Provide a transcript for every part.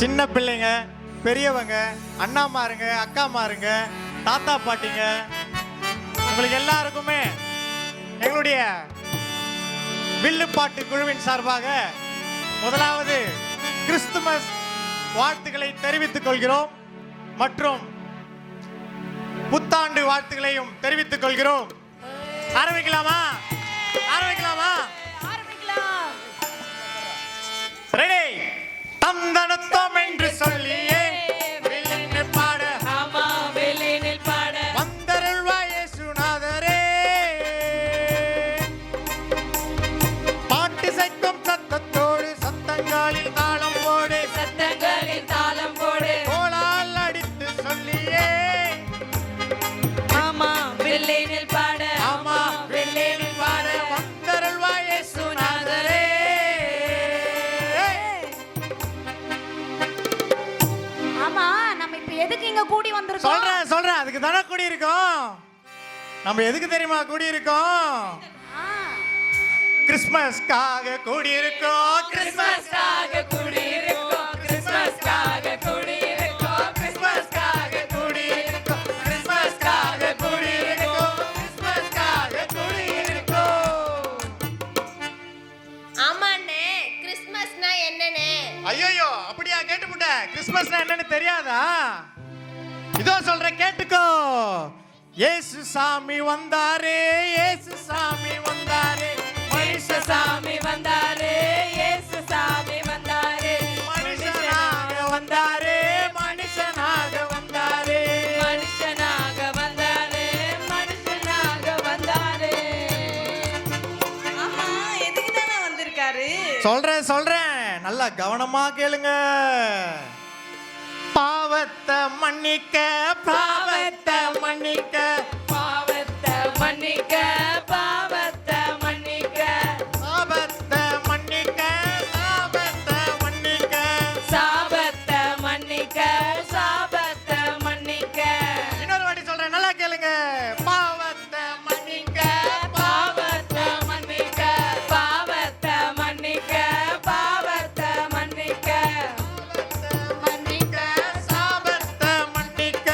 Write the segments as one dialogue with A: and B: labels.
A: சின்ன பிள்ளைங்க, பெரியவங்க, அண்ணாமாருங்க, அக்காமாருங்க, தாத்தா பாட்டிங்க, உங்களுக்கு எல்லாருக்குமே எங்களுடைய வில்லுப்பாட்டு குழுவின் சார்பாக முதலாவது கிறிஸ்துமஸ் வாழ்த்துக்களை தெரிவித்துக் கொள்கிறோம் மற்றும் புத்தாண்டு வாழ்த்துக்களையும் தெரிவித்துக் கொள்கிறோம். ஆரம்பிக்கலாமா? ஆரம்பிக்கலாமா? ரெடி? தந்தனத்தம் என்று சொல்லியே வெளியில் பாட,
B: ஆமா வெளியில் பாட
A: வந்தருள்வாய் இயேசுநாதரே. பாட்டு சைக்கும் சத்தத்தோடு சத்தங்களில் தாளம் போடு,
B: சத்தங்களில் தாளம் போடு,
A: கோலால் அடித்து சொல்லியே
B: ஆமா வெளியில் பாட,
A: ஆமா வெளியில் பாட, வந்தருள்வாய் இயேசுநாதரே.
C: ஆமா நம்ம இப்ப எதுக்கு இங்க கூடி வந்திருக்கோம்?
A: சொல்றேன் அதுக்கு தானே கூடி இருக்கோம். நம்ம எதுக்கு தெரியுமா கூடி இருக்கோம்? கிறிஸ்மஸ்க்காக கூடி இருக்கோம்.
B: கிறிஸ்மஸ்காக கூடி இருக்கோம், கிறிஸ்மஸ்காக கூடி இருக்கோம்,
A: கிறிஸ்மஸ்க்காக கூடி இருக்கோம். கிறிஸ்மஸ்க்காக கூடி இருக்கோம். கிறிஸ்மஸ்க்காக கூடி இருக்கோம்.
D: ஆமாண்ணே, கிறிஸ்மஸ்னா என்னண்ணே?
A: ஐயோ அப்படியா கேட்டுப்புட்ட? கிறிஸ்மஸ்னா என்னன்னு தெரியாதா? இதோ சொல்றேன் கேட்டுக்கோ. இயேசு சாமி வந்தாரே, இயேசு சாமி வந்தாரே, மனுஷ
B: சாமி வந்தாரே, இயேசு சாமி வந்தாரே,
A: மனுஷனாக வந்தாரே, மனுஷனாக வந்தாரே,
B: மனுஷனாக வந்தாரே, மனுஷனாக வந்தாரே. ஆமா எதுக்கு தானே வந்திருக்காரு?
A: சொல்றேன் நல்லா கவனமா கேளுங்க. பாவத்தை மன்னிக்க, பாவத்தை மன்னிக்க,
B: பாவத்தை மன்னிக்க, பாவத்தை மன்னிக்க,
A: பாவத்தை மன்னிக்க, பாவத்தை மன்னிக்க.
B: சாபத்தை மன்னிக்க, சாபத்தை மன்னிக்க,
A: இன்னொரு வாட்டி சொல்றேன் நல்லா கேளுங்க. பாவத்தை மன்னிக்க,
B: பாவத்தை மன்னிக்க, பாவத்தை மன்னிக்க, பாவத்தை மன்னிக்க,
A: மன்னிக்க, சாபத்தை மன்னிக்க,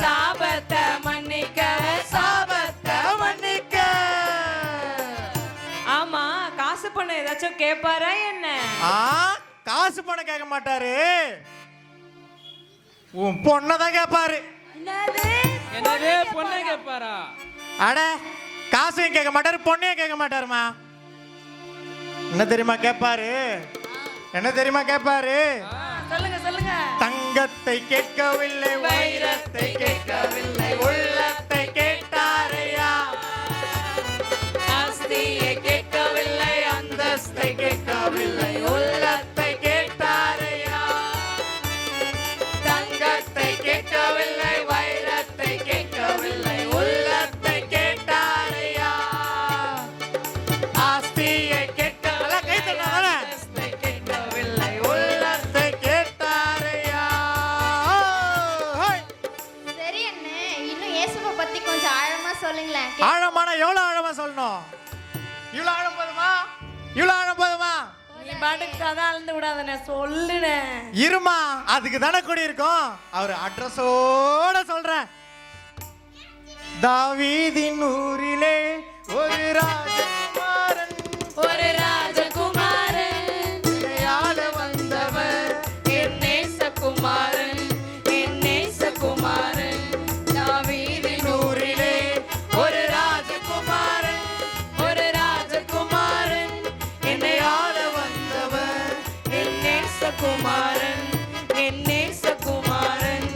B: சாபத்தை மன்னிக்க, சாபத்தை மன்னிக்க. ஆமா காசு பணம் ஏதாச்சும் கேட்பாரா என்ன?
A: காசு பணம் கேட்க மாட்டாரு, உன் பொண்ணதான் கேட்பாரு.
B: என்னது பொண்ணை கேட்பாரா?
A: அட காசையும் கேட்க மாட்டாரு, பொண்ணையும் கேட்க மாட்டாருமா. என்ன தெரியுமா கேட்பாரு? என்ன தெரியுமா கேட்பாரு?
B: சொல்லுங்க சொல்லுங்க.
A: தங்கத்தை கேட்கவில்லை, வைரத்தை கேட்கவில்லை, உள்ளத்தை கேட்டாரையா.
B: ஆஸ்தியை கேட்கவில்லை,
A: அந்தஸ்தை கேட்கவில்லை, உள்ளத்தை கேட்டாரையா. தங்கத்தை கேட்கவில்லை, வைரத்தை கேட்கவில்லை, உள்ளத்தை கேட்டாரையா. ஆஸ்தியை கேட்கவில்லை,
B: அந்தஸ்தை கேட்கவில்லை,
A: உள்ளத்தை கேட்டாரையா.
D: சரி அண்ணே, இன்னும் இயேசுவை பத்தி கொஞ்சம் ஆழமா சொல்லுங்களேன்.
A: ஆழமான எவ்வளவு ஆழமா சொல்லணும்? இவ்வளவு ஆழம் போதுமா? இவ்வளவு ஆழம் போதுமா?
B: நீ பாட்டுக்கு கதை அளந்து விடாதே, சொல்லுனேன்.
A: இருமா, அதுக்கு தானே கூடி இருக்கோம். அவர் அட்ரஸோட சொல்றேன். தாவீதின் ஊரிலே ஒரு ராஜகுமாரன்,
B: ஒரு ராஜகுமாரன்,
A: இளையாள வந்தவர்,
B: என் நேசகுமாரன், என் நேசகுமாரன், தாவீதின் ஊரிலே ஒரு ராஜகுமாரன், ஒரு ராஜகுமாரன், என்னை ஆள வந்தவர், என் நேசகுமாரன், என் நேசகுமாரன்.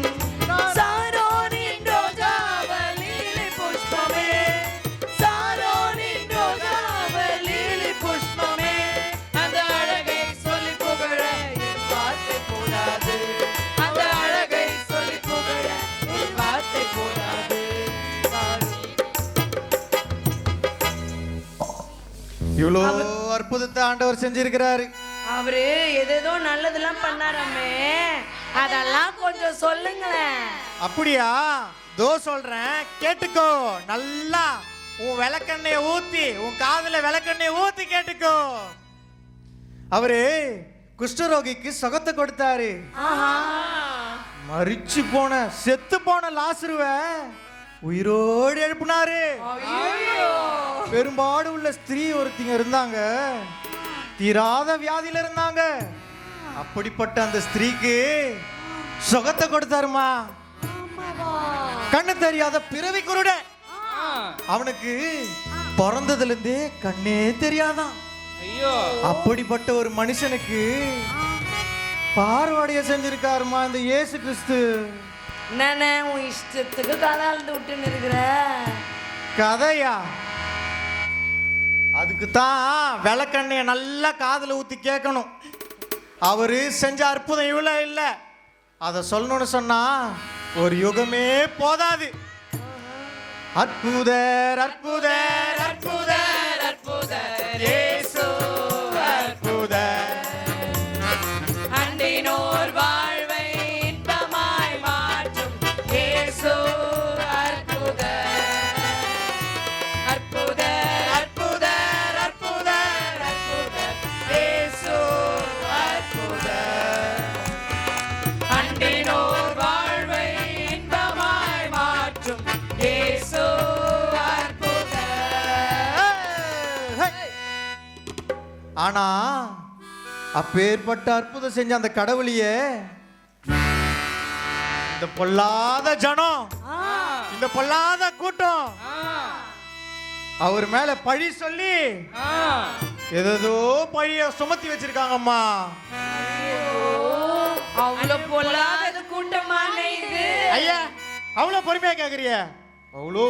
B: சாரோனின் ரோஜாவலிலே புஷ்பமே, சாரோனின் ரோஜாவலிலே புஷ்பமே, அந்த அழகை சொல்லி புகழ என் வார்த்தை போதாது, அந்த அழகை சொல்லி புகழ என் வார்த்தை போதாது.
A: இவ்வளோ அற்புதத்தை ஆண்டவர் செஞ்சிருக்கிறாரு.
B: அவரு எதேதோ நல்லதெல்லாம் பண்ணாராமே, அதெல்லாம் கொஞ்சம் சொல்லுங்களேன்.
A: அப்படியா? தோ சொல்றேன் கேட்டுக்கோ. நல்லா உன் விளக்கெண்ணெய ஊத்தி, உன் காதுல விளக்கெண்ணெய ஊத்தி கேட்டுக்கோ. அவரு குஷ்டரோகிக்கு சுகத்தை கொடுத்தாரு.
B: ஆஹா.
A: மரிச்சு போன செத்து போன லாசருவ உயிரோடு எழுப்பினாரு.
B: ஐயோ.
A: பெரும்பாடு உள்ள ஸ்திரீ ஒருத்திங்க இருந்தாங்க, தீராத வியாதியில இருந்தாங்க. அப்படிப்பட்ட அந்த ஸ்திரீக்கு சுகத்தை கொடுத்தாருமா. கண்ணு தெரியாத பிறவி குருட, அவனுக்கு பிறந்ததுல இருந்தே கண்ணே தெரியாதான். அப்படிப்பட்ட ஒரு மனுஷனுக்கு பார்வடைய செஞ்சிருக்காருமா இந்த இயேசு கிறிஸ்து.
B: என்னண்ணே உன் இஷ்டத்துக்கு கதை அழுந்து விட்டுன்னு இருக்கிற?
A: கதையா? அதுக்கு தான் விளக்கண்ணைய நல்லா காதுல ஊத்தி கேட்கணும். அவரு செஞ்ச அற்புதம் இவ்வளவு இல்ல, அதை சொல்லணும்னு சொன்னா ஒரு யுகமே போதாது. அற்புதர் அற்புதர் அற்புதர் அற்புதர் இயேசு அற்புதர்.
B: அண்டினோர் வாழ்வை இன்பமாய் மாற்றும் இயேசு அற்புதர். அற்புதர் அற்புதர் அற்புதர் அற்புதர் இயேசு அற்புதர். அண்டினோர் வாழ்வை இன்பமாய் மாற்றும் இயேசு
A: ஆனா அப்பேற்பட்ட அற்புதம் செஞ்ச அந்த கடவுளையே இந்த பொல்லாத ஜனம், இந்த பொல்லாத கூட்டம் அவர் மேல பழி சொல்லி ஏதோ பழிய சுமத்தி வச்சிருக்காங்கம்மா.
B: அவ்வளவு பொல்லாத கூட்டமான இது.
A: ஐயா, அவ்வளவு பொறுமையா கேக்குறிய? அவ்வளோ